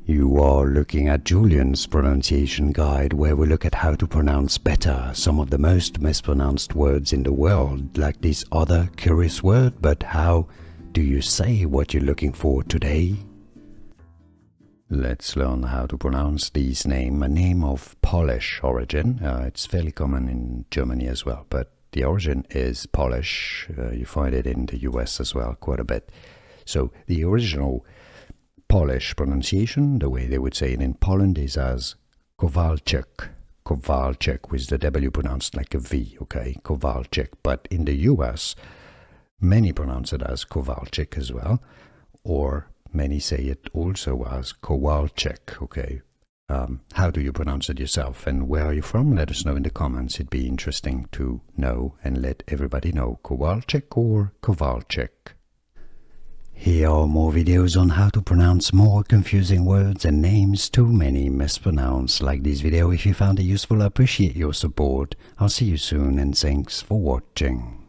You are looking at Julian's pronunciation guide, where we look at how to pronounce better some of the most mispronounced words in the world, like this other curious word. But how do you say what you're looking for today? Let's learn how to pronounce this name, a name of Polish origin. It's fairly common in Germany as well, but the origin is Polish. You find it in the US as well quite a bit. So the original Polish pronunciation, the way they would say it in Poland, is as Kowalczyk. Kowalczyk, with the W pronounced like a V, okay? Kowalczyk. But in the US, many pronounce it as Kowalczyk as well, or many say it also as Kowalczyk, okay? How do you pronounce it yourself, and where are you from? Let us know in the comments. It'd be interesting to know and let everybody know. Kowalczyk or Kowalczyk? Here are more videos on how to pronounce more confusing words and names too many mispronounced. Like this video if you found it useful. I appreciate your support. I'll see you soon, and thanks for watching.